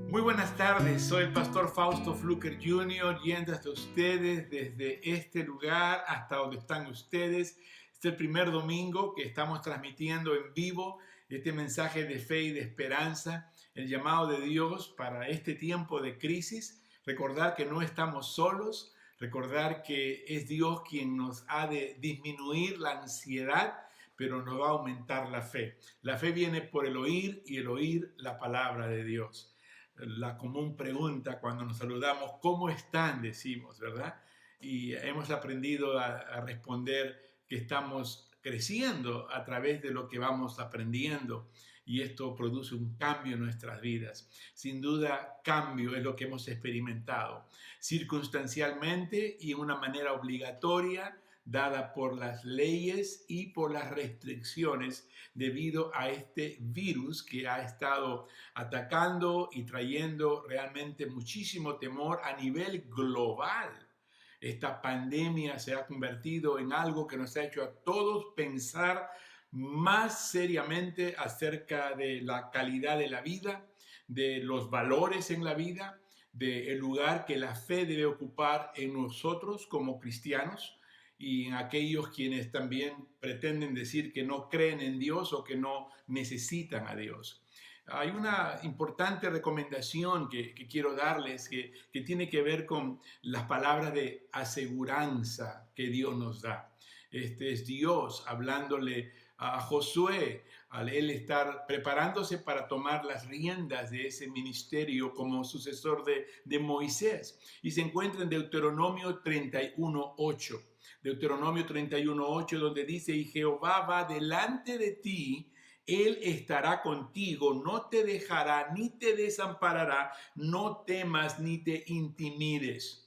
Muy buenas tardes, soy el pastor Fausto Fluker Jr. yendo hasta ustedes desde este lugar hasta donde están ustedes. Este es el primer domingo que estamos transmitiendo en vivo este mensaje de fe y de esperanza, el llamado de Dios para este tiempo de crisis. Recordar que no estamos solos, recordar que es Dios quien nos ha de disminuir la ansiedad, pero nos va a aumentar la fe. La fe viene por el oír y el oír la palabra de Dios. La común pregunta cuando nos saludamos, ¿cómo están? Decimos, ¿verdad? Y hemos aprendido a responder que estamos creciendo a través de lo que vamos aprendiendo y esto produce un cambio en nuestras vidas. Sin duda, cambio es lo que hemos experimentado circunstancialmente y en una manera obligatoria, dada por las leyes y por las restricciones debido a este virus que ha estado atacando y trayendo realmente muchísimo temor a nivel global. Esta pandemia se ha convertido en algo que nos ha hecho a todos pensar más seriamente acerca de la calidad de la vida, de los valores en la vida, del lugar que la fe debe ocupar en nosotros como cristianos y en aquellos quienes también pretenden decir que no creen en Dios o que no necesitan a Dios. Hay una importante recomendación que quiero darles que tiene que ver con las palabras de aseguranza que Dios nos da. Este es Dios hablándole a Josué al él estar preparándose para tomar las riendas de ese ministerio como sucesor de Moisés. Y se encuentra en Deuteronomio 31:8. Deuteronomio 31:8, donde dice, y Jehová va delante de ti, Él estará contigo, no te dejará ni te desamparará, no temas ni te intimides.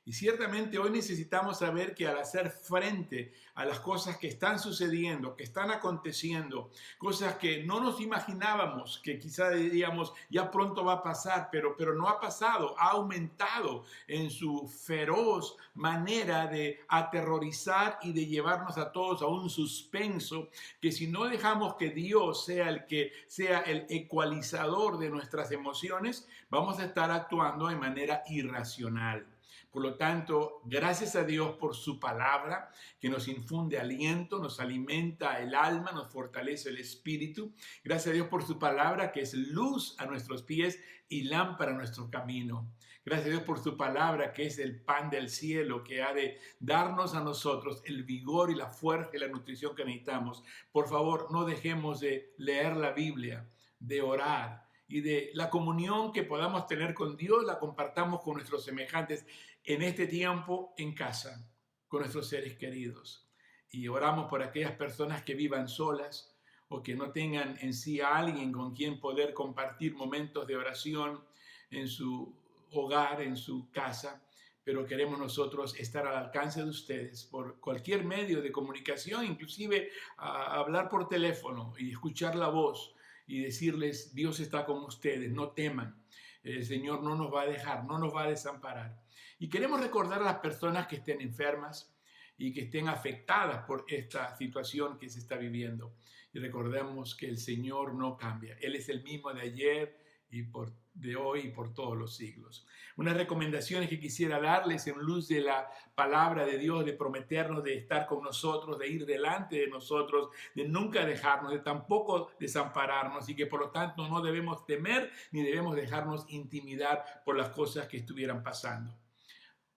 Y ciertamente hoy necesitamos saber que al hacer frente a las cosas que están sucediendo, que están aconteciendo, cosas que no nos imaginábamos, que quizá diríamos ya pronto va a pasar, pero no ha pasado, ha aumentado en su feroz manera de aterrorizar y de llevarnos a todos a un suspenso, que si no dejamos que Dios sea el que sea el ecualizador de nuestras emociones, vamos a estar actuando de manera irracional. Por lo tanto, gracias a Dios por su palabra que nos infunde aliento, nos alimenta el alma, nos fortalece el espíritu. Gracias a Dios por su palabra que es luz a nuestros pies y lámpara a nuestro camino. Gracias a Dios por su palabra que es el pan del cielo que ha de darnos a nosotros el vigor y la fuerza y la nutrición que necesitamos. Por favor, no dejemos de leer la Biblia, de orar y de la comunión que podamos tener con Dios, la compartamos con nuestros semejantes en este tiempo en casa, con nuestros seres queridos. Y oramos por aquellas personas que vivan solas o que no tengan en sí a alguien con quien poder compartir momentos de oración en su hogar, en su casa. Pero queremos nosotros estar al alcance de ustedes por cualquier medio de comunicación, inclusive hablar por teléfono y escuchar la voz y decirles, Dios está con ustedes, no teman. El Señor no nos va a dejar, no nos va a desamparar. Y queremos recordar a las personas que estén enfermas y que estén afectadas por esta situación que se está viviendo. Y recordemos que el Señor no cambia. Él es el mismo de ayer y de hoy y por todos los siglos. Unas recomendaciones que quisiera darles en luz de la palabra de Dios, de prometernos de estar con nosotros, de ir delante de nosotros, de nunca dejarnos, de tampoco desampararnos y que por lo tanto no debemos temer ni debemos dejarnos intimidar por las cosas que estuvieran pasando.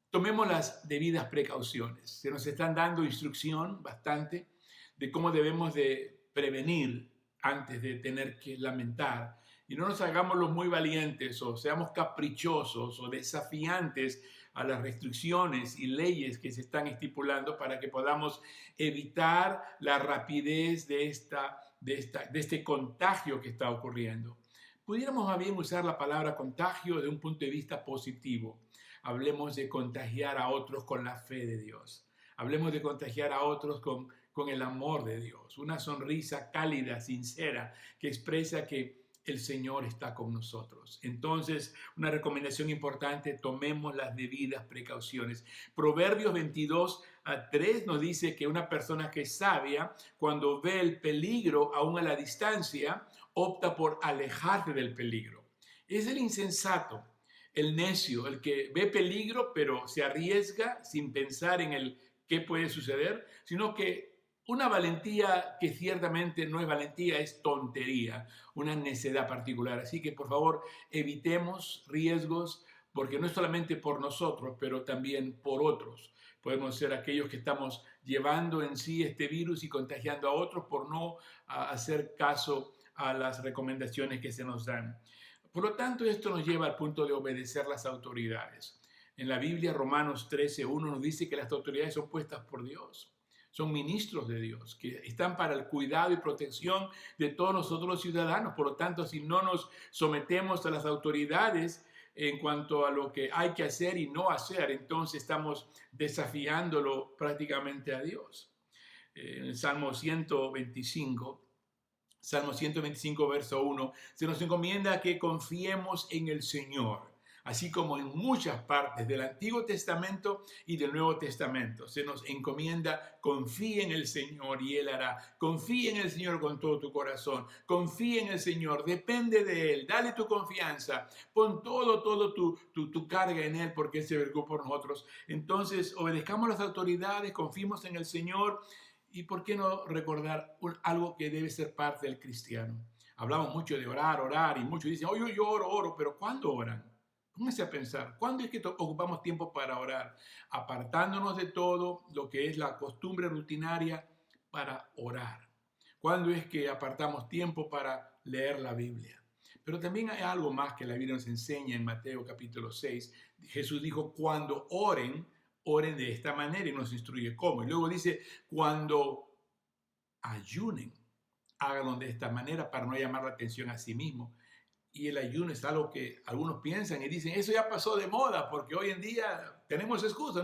Tomemos las debidas precauciones. Se nos están dando instrucción bastante de cómo debemos de prevenir antes de tener que lamentar. Y no nos hagamos los muy valientes o seamos caprichosos o desafiantes a las restricciones y leyes que se están estipulando para que podamos evitar la rapidez de este contagio que está ocurriendo. Pudiéramos más bien usar la palabra contagio de un punto de vista positivo. Hablemos de contagiar a otros con la fe de Dios. Hablemos de contagiar a otros con el amor de Dios. Una sonrisa cálida, sincera, que expresa que el Señor está con nosotros. Entonces, una recomendación importante, tomemos las debidas precauciones. Proverbios 22:3 nos dice que una persona que es sabia, cuando ve el peligro aún a la distancia, opta por alejarse del peligro. Es el insensato, el necio, el que ve peligro pero se arriesga sin pensar en el qué puede suceder, sino que una valentía que ciertamente no es valentía, es tontería, una necedad particular. Así que por favor evitemos riesgos, porque no es solamente por nosotros, pero también por otros. Podemos ser aquellos que estamos llevando en sí este virus y contagiando a otros por no hacer caso a las recomendaciones que se nos dan. Por lo tanto, esto nos lleva al punto de obedecer las autoridades. En la Biblia, Romanos 13:1 nos dice que las autoridades son puestas por Dios. Son ministros de Dios, que están para el cuidado y protección de todos nosotros los ciudadanos. Por lo tanto, si no nos sometemos a las autoridades en cuanto a lo que hay que hacer y no hacer, entonces estamos desafiándolo prácticamente a Dios. En el Salmo 125, verso 1, se nos encomienda que confiemos en el Señor, así como en muchas partes del Antiguo Testamento y del Nuevo Testamento. Se nos encomienda, confía en el Señor y Él hará. Confía en el Señor con todo tu corazón. Confía en el Señor, depende de Él. Dale tu confianza. Pon todo tu carga en Él porque Él se preocupa por nosotros. Entonces, obedezcamos las autoridades, confiemos en el Señor. ¿Y por qué no recordar algo que debe ser parte del cristiano? Hablamos mucho de orar, y muchos dicen, oye, yo oro, pero ¿cuándo oran? Pónganse a pensar, ¿cuándo es que ocupamos tiempo para orar? Apartándonos de todo lo que es la costumbre rutinaria para orar. ¿Cuándo es que apartamos tiempo para leer la Biblia? Pero también hay algo más que la Biblia nos enseña en Mateo capítulo 6. Jesús dijo, cuando oren de esta manera, y nos instruye cómo. Y luego dice, cuando ayunen, háganlo de esta manera para no llamar la atención a sí mismo. Y el ayuno es algo que algunos piensan y dicen, eso ya pasó de moda, porque hoy en día tenemos excusas.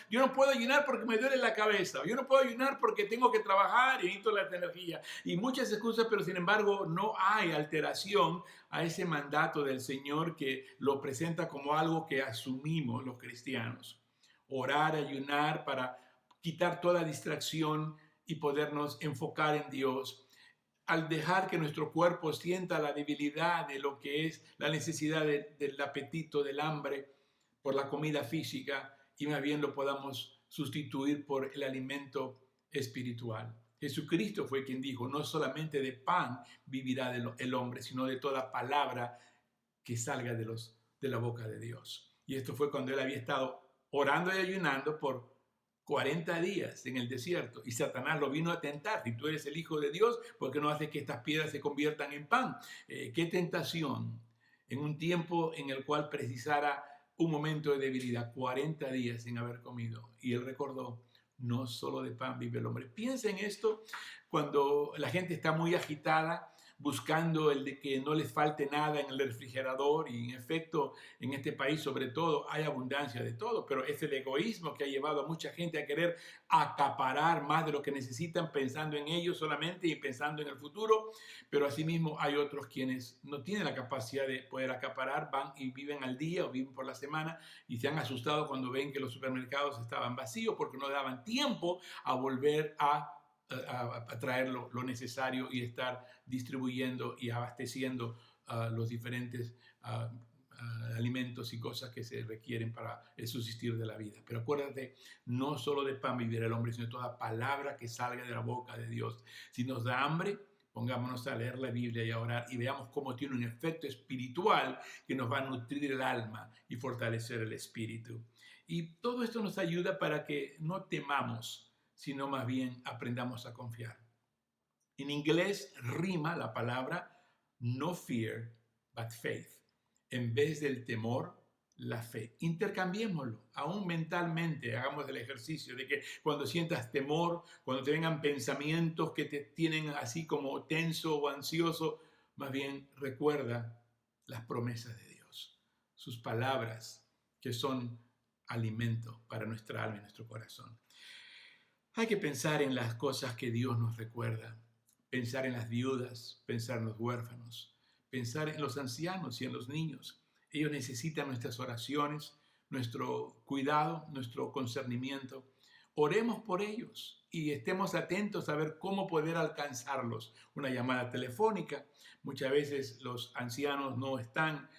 Yo no puedo ayunar porque me duele la cabeza. Yo no puedo ayunar porque tengo que trabajar y necesito la energía. Y muchas excusas, pero sin embargo no hay alteración a ese mandato del Señor que lo presenta como algo que asumimos los cristianos. Orar, ayunar para quitar toda distracción y podernos enfocar en Dios. Al dejar que nuestro cuerpo sienta la debilidad de lo que es la necesidad del apetito, del hambre por la comida física, y más bien lo podamos sustituir por el alimento espiritual. Jesucristo fue quien dijo, no solamente de pan vivirá el hombre, sino de toda palabra que salga de la boca de Dios. Y esto fue cuando él había estado orando y ayunando por 40 días en el desierto, y Satanás lo vino a tentar. Si tú eres el Hijo de Dios, ¿por qué no haces que estas piedras se conviertan en pan? Qué tentación en un tiempo en el cual precisara un momento de debilidad, 40 días sin haber comido. Y él recordó, no solo de pan vive el hombre. Piensa en esto cuando la gente está muy agitada, buscando el de que no les falte nada en el refrigerador, y en efecto en este país sobre todo hay abundancia de todo, pero es el egoísmo que ha llevado a mucha gente a querer acaparar más de lo que necesitan, pensando en ellos solamente y pensando en el futuro. Pero asimismo hay otros quienes no tienen la capacidad de poder acaparar, van y viven al día o viven por la semana, y se han asustado cuando ven que los supermercados estaban vacíos porque no daban tiempo a volver a traer lo necesario y estar distribuyendo y abasteciendo los diferentes alimentos y cosas que se requieren para el subsistir de la vida. Pero acuérdate, no solo de pan vivirá el hombre, sino de toda palabra que salga de la boca de Dios. Si nos da hambre, pongámonos a leer la Biblia y a orar, y veamos cómo tiene un efecto espiritual que nos va a nutrir el alma y fortalecer el espíritu. Y todo esto nos ayuda para que no temamos, sino más bien aprendamos a confiar. En inglés rima la palabra no fear, but faith. En vez del temor, la fe. Intercambiémoslo, aún mentalmente, hagamos el ejercicio de que cuando sientas temor, cuando te vengan pensamientos que te tienen así como tenso o ansioso, más bien recuerda las promesas de Dios, sus palabras que son alimento para nuestra alma y nuestro corazón. Hay que pensar en las cosas que Dios nos recuerda, pensar en las viudas, pensar en los huérfanos, pensar en los ancianos y en los niños. Ellos necesitan nuestras oraciones, nuestro cuidado, nuestro concernimiento. Oremos por ellos y estemos atentos a ver cómo poder alcanzarlos. Una llamada telefónica. Muchas veces los ancianos no están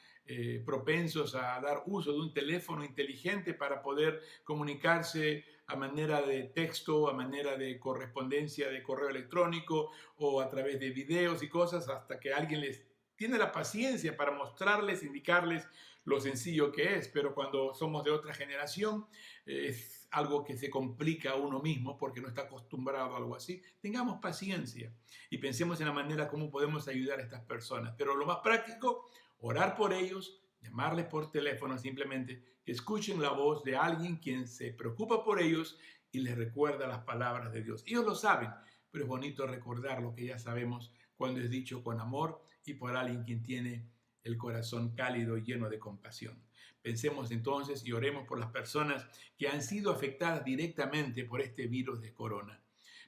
propensos a dar uso de un teléfono inteligente para poder comunicarse a manera de texto, a manera de correspondencia de correo electrónico o a través de videos y cosas, hasta que alguien les tiene la paciencia para mostrarles, indicarles lo sencillo que es. Pero cuando somos de otra generación, es algo que se complica a uno mismo porque no está acostumbrado a algo así. Tengamos paciencia y pensemos en la manera como podemos ayudar a estas personas. Pero lo más práctico, orar por ellos, llamarles por teléfono, simplemente que escuchen la voz de alguien quien se preocupa por ellos y les recuerda las palabras de Dios. Ellos lo saben, pero es bonito recordar lo que ya sabemos cuando es dicho con amor y por alguien quien tiene el corazón cálido y lleno de compasión. Pensemos entonces y oremos por las personas que han sido afectadas directamente por este virus de corona,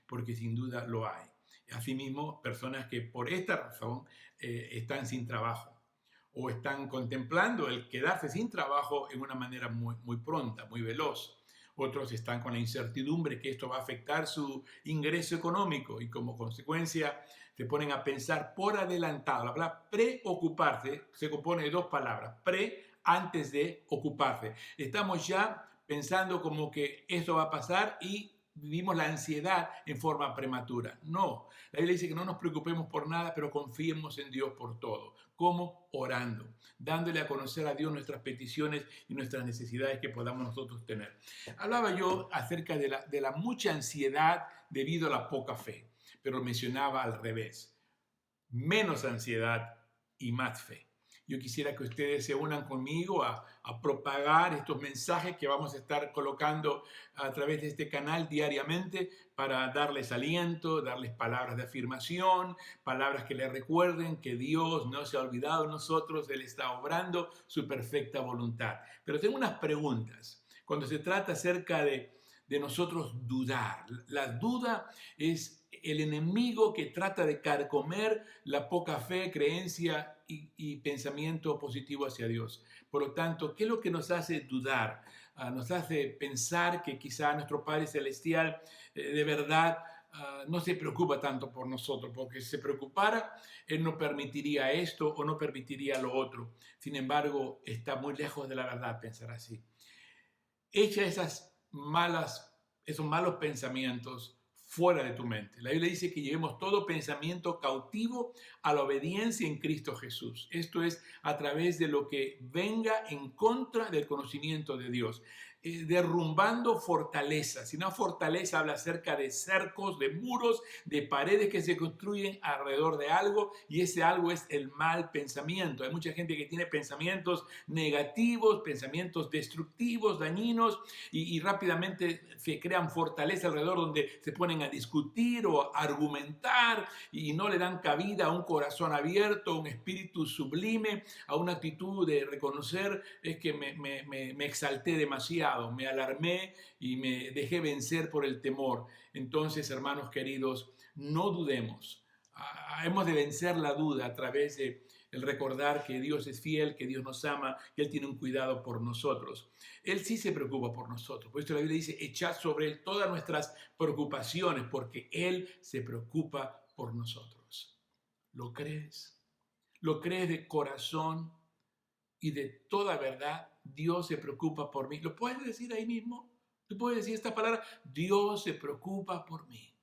porque sin duda lo hay. Asimismo, personas que por esta razón están sin trabajo o están contemplando el quedarse sin trabajo en una manera muy pronta, muy veloz. Otros están con la incertidumbre que esto va a afectar su ingreso económico y como consecuencia se ponen a pensar por adelantado. La palabra preocuparse se compone de dos palabras, antes de ocuparse. Estamos ya pensando como que esto va a pasar y vivimos la ansiedad en forma prematura. No, la Biblia dice que no nos preocupemos por nada, pero confiemos en Dios por todo. ¿Cómo? Orando, dándole a conocer a Dios nuestras peticiones y nuestras necesidades que podamos nosotros tener. Hablaba yo acerca de la mucha ansiedad debido a la poca fe, pero mencionaba al revés, menos ansiedad y más fe. Yo quisiera que ustedes se unan conmigo a propagar estos mensajes que vamos a estar colocando a través de este canal diariamente para darles aliento, darles palabras de afirmación, palabras que les recuerden que Dios no se ha olvidado de nosotros, Él está obrando su perfecta voluntad. Pero tengo unas preguntas. Cuando se trata acerca de nosotros dudar, la duda es el enemigo que trata de carcomer la poca fe, creencia y pensamiento positivo hacia Dios. Por lo tanto, ¿qué es lo que nos hace dudar? Nos hace pensar que quizá nuestro Padre Celestial de verdad no se preocupa tanto por nosotros, porque si se preocupara, Él no permitiría esto o no permitiría lo otro. Sin embargo, está muy lejos de la verdad pensar así. Echa esos malos pensamientos fuera de tu mente. La Biblia dice que llevemos todo pensamiento cautivo a la obediencia en Cristo Jesús. Esto es a través de lo que venga en contra del conocimiento de Dios. Derrumbando fortalezas. Si una fortaleza habla acerca de cercos, de muros, de paredes que se construyen alrededor de algo y ese algo es el mal pensamiento. Hay mucha gente que tiene pensamientos negativos, pensamientos destructivos, dañinos y rápidamente se crean fortalezas alrededor donde se ponen a discutir o a argumentar y no le dan cabida a un corazón abierto, a un espíritu sublime, a una actitud de reconocer es que me exalté demasiado, me alarmé y me dejé vencer por el temor. Entonces, hermanos queridos, no dudemos. Hemos de vencer la duda a través de el recordar que Dios es fiel, que Dios nos ama, que Él tiene un cuidado por nosotros. Él sí se preocupa por nosotros. Por esto la Biblia dice, echad sobre Él todas nuestras preocupaciones, porque Él se preocupa por nosotros. ¿Lo crees? ¿Lo crees de corazón y de toda verdad? Dios se preocupa por mí. ¿Lo puedes decir ahí mismo? Tú puedes decir esta palabra, Dios se preocupa por mí.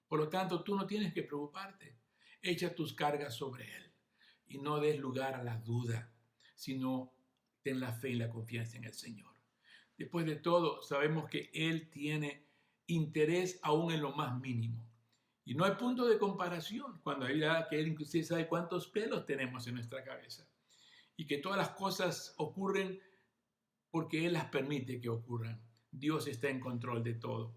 Por lo tanto, tú no tienes que preocuparte. Echa tus cargas sobre Él y no des lugar a la duda, sino ten la fe y la confianza en el Señor. Después de todo, sabemos que Él tiene interés aún en lo más mínimo. Y no hay punto de comparación cuando hay que Él inclusive sabe cuántos pelos tenemos en nuestra cabeza. Y que todas las cosas ocurren porque Él las permite que ocurran. Dios está en control de todo.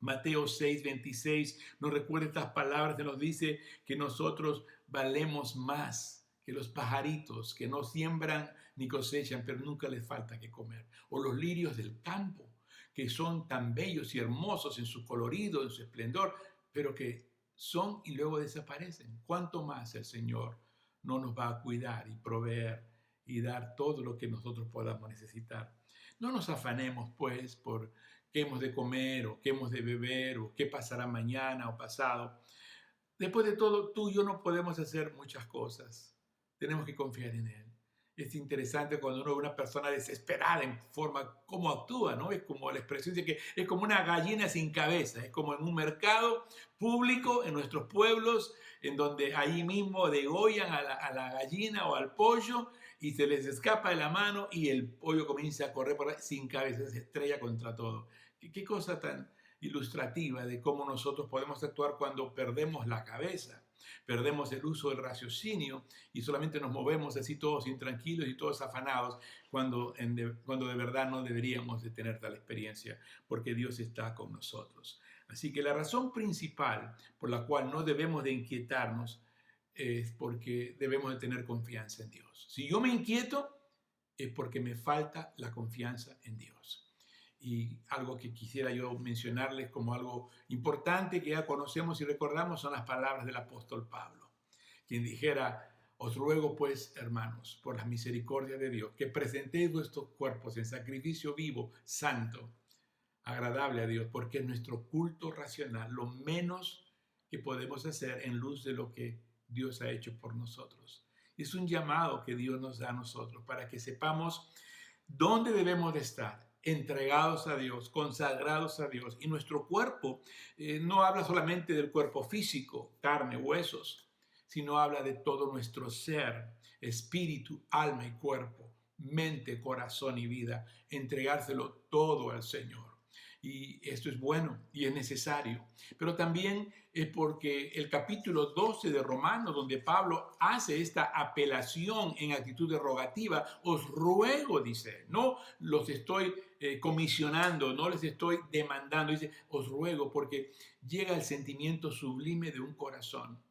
Mateo 6:26 nos recuerda estas palabras, nos dice que nosotros valemos más que los pajaritos que no siembran ni cosechan, pero nunca les falta que comer. O los lirios del campo, que son tan bellos y hermosos en su colorido, en su esplendor, pero que son y luego desaparecen. ¿Cuánto más el Señor no nos va a cuidar y proveer y dar todo lo que nosotros podamos necesitar? No nos afanemos, pues, por qué hemos de comer o qué hemos de beber o qué pasará mañana o pasado. Después de todo, tú y yo no podemos hacer muchas cosas. Tenemos que confiar en Él. Es interesante cuando uno ve una persona desesperada en forma como actúa, ¿no? Es como la expresión de que es como una gallina sin cabeza, es como en un mercado público en nuestros pueblos, en donde ahí mismo degollan a la gallina o al pollo y se les escapa de la mano y el pollo comienza a correr por ahí sin cabeza, se estrella contra todo. ¿Qué cosa tan ilustrativa de cómo nosotros podemos actuar cuando perdemos la cabeza? Perdemos el uso del raciocinio y solamente nos movemos así todos intranquilos y todos afanados cuando de verdad no deberíamos de tener tal experiencia porque Dios está con nosotros. Así que la razón principal por la cual no debemos de inquietarnos es porque debemos de tener confianza en Dios. Si yo me inquieto es porque me falta la confianza en Dios. Y algo que quisiera yo mencionarles como algo importante que ya conocemos y recordamos son las palabras del apóstol Pablo, quien dijera: os ruego pues, hermanos, por las misericordias de Dios, que presentéis vuestros cuerpos en sacrificio vivo, santo, agradable a Dios, porque es nuestro culto racional, lo menos que podemos hacer en luz de lo que Dios ha hecho por nosotros. Es un llamado que Dios nos da a nosotros para que sepamos dónde debemos de estar, entregados a Dios, consagrados a Dios. Y nuestro cuerpo no habla solamente del cuerpo físico, carne, huesos, sino habla de todo nuestro ser, espíritu, alma y cuerpo, mente, corazón y vida, entregárselo todo al Señor. Y esto es bueno y es necesario. Pero también es porque el capítulo 12 de Romanos, donde Pablo hace esta apelación en actitud derogativa, os ruego, dice, no los estoy comisionando, no les estoy demandando, dice, os ruego, porque llega el sentimiento sublime de un corazón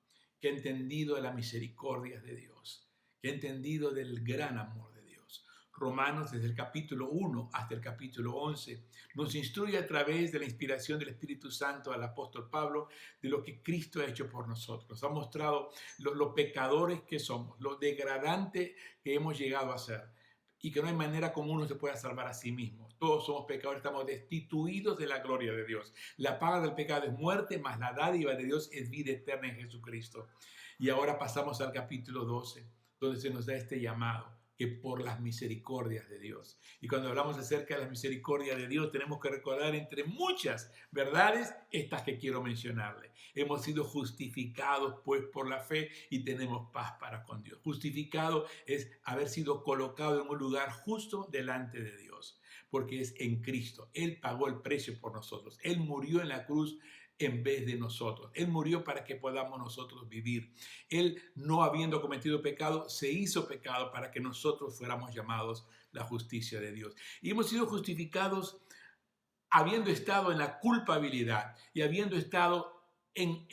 que ha entendido de la misericordia de Dios, que ha entendido del gran amor de Dios. Romanos, desde el capítulo 1 hasta el capítulo 11, nos instruye a través de la inspiración del Espíritu Santo al apóstol Pablo de lo que Cristo ha hecho por nosotros. Nos ha mostrado lo pecadores que somos, lo degradante que hemos llegado a ser y que no hay manera como uno se pueda salvar a sí mismo. Todos somos pecadores, estamos destituidos de la gloria de Dios. La paga del pecado es muerte, mas la dádiva de Dios es vida eterna en Jesucristo. Y ahora pasamos al capítulo 12, donde se nos da este llamado, que por las misericordias de Dios. Y cuando hablamos acerca de las misericordias de Dios, tenemos que recordar entre muchas verdades estas que quiero mencionarle. Hemos sido justificados pues por la fe y tenemos paz para con Dios. Justificado es haber sido colocado en un lugar justo delante de Dios, porque es en Cristo. Él pagó el precio por nosotros. Él murió en la cruz en vez de nosotros. Él murió para que podamos nosotros vivir. Él, no habiendo cometido pecado, se hizo pecado para que nosotros fuéramos llamados la justicia de Dios. Y hemos sido justificados habiendo estado en la culpabilidad y habiendo estado en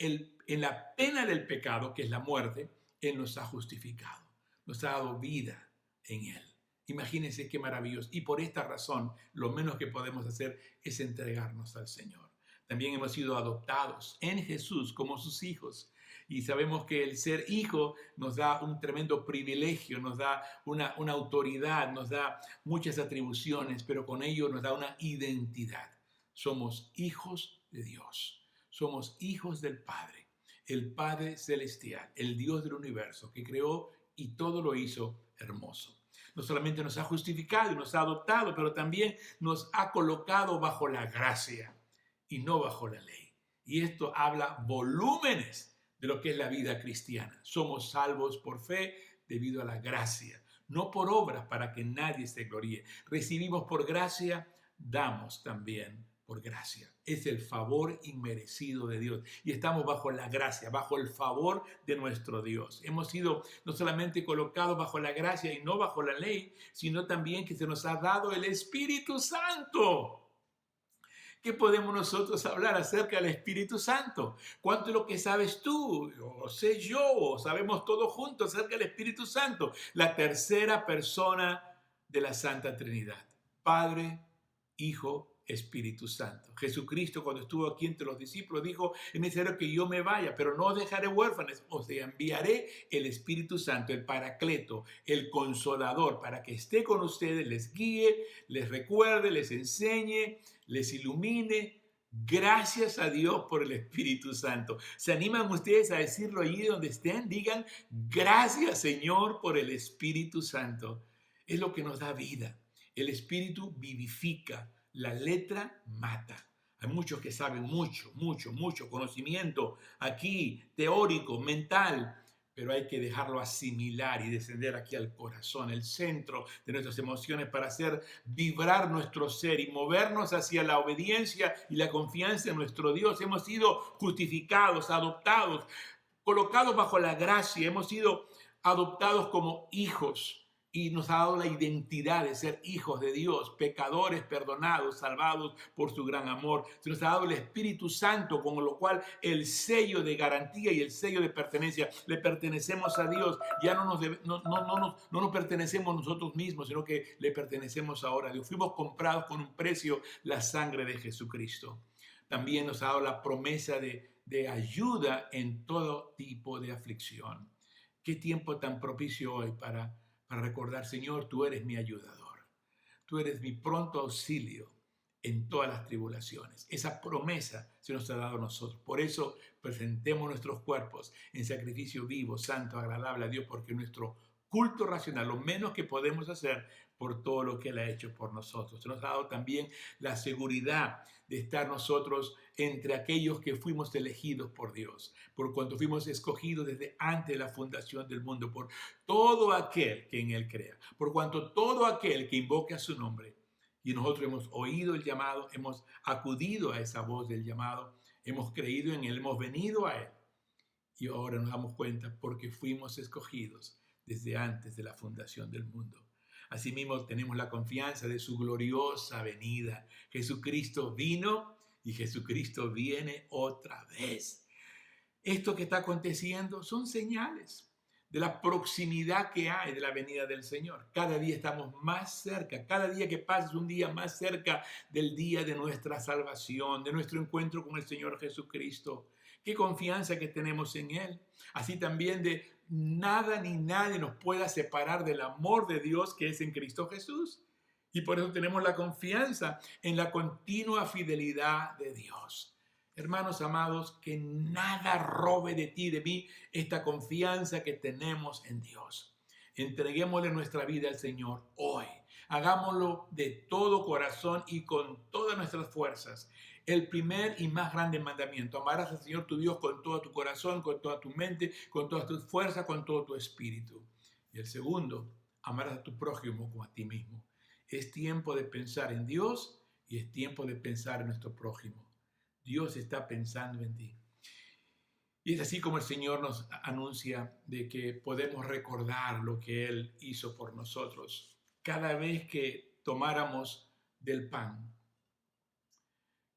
la pena del pecado, que es la muerte. Él nos ha justificado, nos ha dado vida en Él. Imagínense qué maravilloso. Y por esta razón, lo menos que podemos hacer es entregarnos al Señor. También hemos sido adoptados en Jesús como sus hijos. Y sabemos que el ser hijo nos da un tremendo privilegio, nos da una autoridad, nos da muchas atribuciones, pero con ello nos da una identidad. Somos hijos de Dios, somos hijos del Padre, el Padre Celestial, el Dios del universo, que creó y todo lo hizo hermoso. No solamente nos ha justificado y nos ha adoptado, pero también nos ha colocado bajo la gracia y no bajo la ley. Y esto habla volúmenes de lo que es la vida cristiana. Somos salvos por fe debido a la gracia, no por obras para que nadie se gloríe. Recibimos por gracia, damos también por gracia. Es el favor inmerecido de Dios y estamos bajo la gracia, bajo el favor de nuestro Dios. Hemos sido no solamente colocados bajo la gracia y no bajo la ley, sino también que se nos ha dado el Espíritu Santo. ¿Qué podemos nosotros hablar acerca del Espíritu Santo? ¿Cuánto es lo que sabes tú? O sé yo, o sabemos todos juntos acerca del Espíritu Santo. La tercera persona de la Santa Trinidad. Padre, Hijo, Espíritu Santo. Jesucristo, cuando estuvo aquí entre los discípulos, dijo: es necesario que yo me vaya, pero no os dejaré huérfanos, os enviaré el Espíritu Santo, el Paracleto, el Consolador, para que esté con ustedes, les guíe, les recuerde, les enseñe, les ilumine. Gracias a Dios por el Espíritu Santo. ¿Se animan ustedes a decirlo allí donde estén? Digan: gracias, Señor, por el Espíritu Santo. es lo que nos da vida. El Espíritu vivifica, la letra mata. Hay muchos que saben mucho conocimiento aquí, teórico, mental, pero hay que dejarlo asimilar y descender aquí al corazón, el centro de nuestras emociones, para hacer vibrar nuestro ser y movernos hacia la obediencia y la confianza en nuestro Dios. Hemos sido justificados, adoptados, colocados bajo la gracia, hemos sido adoptados como hijos y nos ha dado la identidad de ser hijos de Dios, pecadores perdonados, salvados por su gran amor. Se nos ha dado el Espíritu Santo, con lo cual el sello de garantía y el sello de pertenencia, le pertenecemos a Dios. Ya no nos pertenecemos nosotros mismos, sino que le pertenecemos ahora a Dios. Fuimos comprados con un precio, la sangre de Jesucristo. También nos ha dado la promesa de ayuda en todo tipo de aflicción. Qué tiempo tan propicio hoy para recordar: Señor, tú eres mi ayudador, tú eres mi pronto auxilio en todas las tribulaciones. Esa promesa se nos ha dado a nosotros. Por eso presentemos nuestros cuerpos en sacrificio vivo, santo, agradable a Dios, porque nuestro culto racional, lo menos que podemos hacer por todo lo que Él ha hecho por nosotros. Se nos ha dado también la seguridad de estar nosotros entre aquellos que fuimos elegidos por Dios, por cuanto fuimos escogidos desde antes de la fundación del mundo, por todo aquel que en Él crea, por cuanto todo aquel que invoque a su nombre. Y nosotros hemos oído el llamado, hemos acudido a esa voz del llamado, hemos creído en Él, hemos venido a Él. Y ahora nos damos cuenta porque fuimos escogidos desde antes de la fundación del mundo. Asimismo, tenemos la confianza de su gloriosa venida. Jesucristo vino y Jesucristo viene otra vez. Esto que está aconteciendo son señales de la proximidad que hay de la venida del Señor. Cada día estamos más cerca, cada día que pasa es un día más cerca del día de nuestra salvación, de nuestro encuentro con el Señor Jesucristo. Qué confianza que tenemos en Él. Así también de nada ni nadie nos pueda separar del amor de Dios que es en Cristo Jesús. Y por eso tenemos la confianza en la continua fidelidad de Dios. Hermanos amados, que nada robe de ti, de mí, esta confianza que tenemos en Dios. Entreguémosle nuestra vida al Señor hoy. Hagámoslo de todo corazón y con todas nuestras fuerzas. El primer y más grande mandamiento: amarás al Señor tu Dios con todo tu corazón, con toda tu mente, con todas tus fuerzas, con todo tu espíritu. Y el segundo: amarás a tu prójimo como a ti mismo. Es tiempo de pensar en Dios y es tiempo de pensar en nuestro prójimo. Dios está pensando en ti. Y es así como el Señor nos anuncia de que podemos recordar lo que Él hizo por nosotros. Cada vez que tomáramos del pan,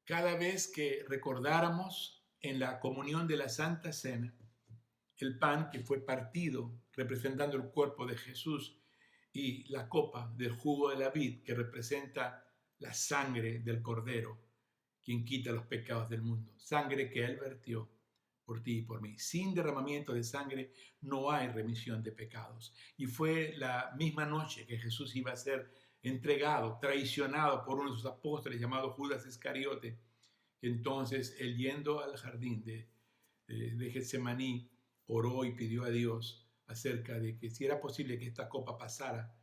cada vez que recordáramos en la comunión de la Santa Cena, el pan que fue partido representando el cuerpo de Jesús y la copa del jugo de la vid que representa la sangre del Cordero, quien quita los pecados del mundo, sangre que Él vertió por ti y por mí. Sin derramamiento de sangre no hay remisión de pecados. Y fue la misma noche que Jesús iba a ser entregado, traicionado por uno de sus apóstoles llamado Judas Iscariote, que entonces él, yendo al jardín de Getsemaní, oró y pidió a Dios acerca de que si era posible que esta copa pasara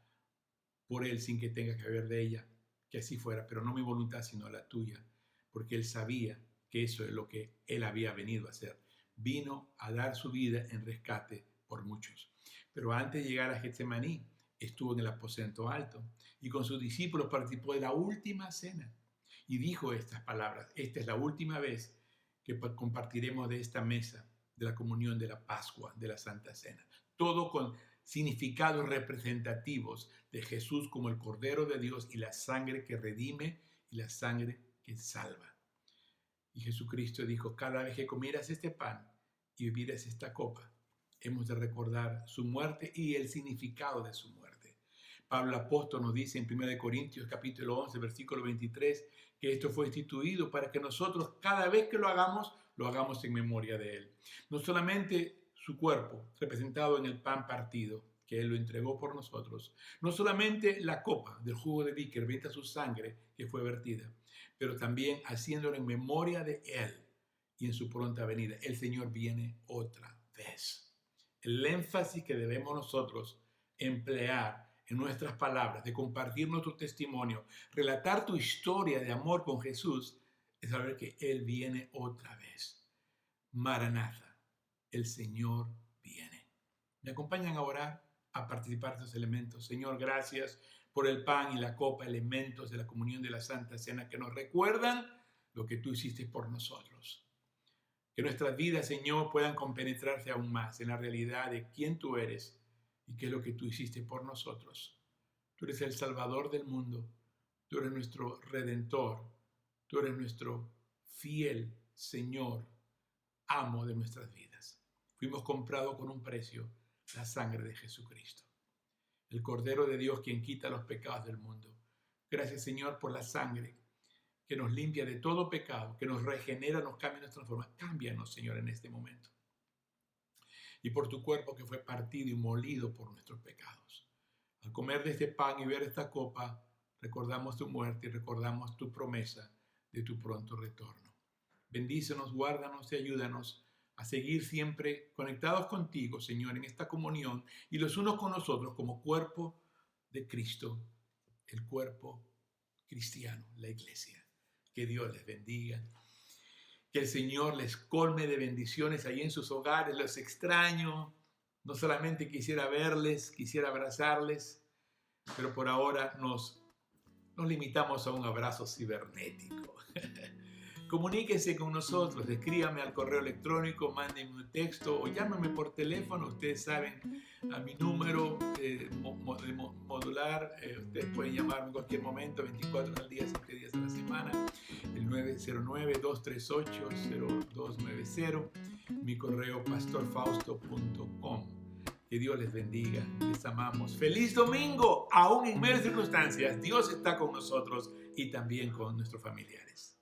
por él sin que tenga que beber de ella, que así fuera, pero no mi voluntad sino la tuya, porque él sabía que eso es lo que él había venido a hacer. Vino a dar su vida en rescate por muchos. Pero antes de llegar a Getsemaní, estuvo en el aposento alto y con sus discípulos participó de la última cena y dijo estas palabras: esta es la última vez que compartiremos de esta mesa de la comunión de la Pascua, de la Santa Cena. Todo con significados representativos de Jesús como el Cordero de Dios y la sangre que redime y la sangre que salva. Y Jesucristo dijo: cada vez que comieras este pan y bebieras esta copa, hemos de recordar su muerte y el significado de su muerte. Pablo el apóstol nos dice en 1 Corintios capítulo 11, versículo 23, que esto fue instituido para que nosotros cada vez que lo hagamos en memoria de Él. No solamente su cuerpo, representado en el pan partido, que Él lo entregó por nosotros. No solamente la copa del jugo de vid que representa su sangre que fue vertida, pero también haciéndolo en memoria de Él y en su pronta venida. El Señor viene otra vez. El énfasis que debemos nosotros emplear en nuestras palabras, de compartir nuestro testimonio, relatar tu historia de amor con Jesús, es saber que Él viene otra vez. Maranatha, el Señor viene. ¿Me acompañan a orar, a participar de estos elementos? Señor, gracias por el pan y la copa, elementos de la comunión de la Santa Cena que nos recuerdan lo que tú hiciste por nosotros. Que nuestras vidas, Señor, puedan compenetrarse aún más en la realidad de quién tú eres y qué es lo que tú hiciste por nosotros. Tú eres el Salvador del mundo. Tú eres nuestro Redentor. Tú eres nuestro fiel Señor, amo de nuestras vidas. Fuimos comprados con un precio, la sangre de Jesucristo, el Cordero de Dios, quien quita los pecados del mundo. Gracias, Señor, por la sangre que nos limpia de todo pecado, que nos regenera, nos cambia, nos transforma. Cámbianos, Señor, en este momento. Y por tu cuerpo que fue partido y molido por nuestros pecados. Al comer de este pan y ver esta copa, recordamos tu muerte y recordamos tu promesa de tu pronto retorno. Bendícenos, guárdanos y ayúdanos a seguir siempre conectados contigo, Señor, en esta comunión y los unos con los otros como cuerpo de Cristo, el cuerpo cristiano, la iglesia. Que Dios les bendiga. Que el Señor les colme de bendiciones ahí en sus hogares. Los extraño. No solamente quisiera verles, quisiera abrazarles, pero por ahora nos limitamos a un abrazo cibernético. Comuníquese con nosotros, escríbame al correo electrónico, mándenme un texto o llámame por teléfono. Ustedes saben a mi número modular. Ustedes pueden llamarme en cualquier momento, 24 al día, 7 días a la semana. El 909-238-0290. Mi correo pastorfausto.com. Que Dios les bendiga, les amamos. ¡Feliz domingo! Aún en medio de circunstancias, Dios está con nosotros y también con nuestros familiares.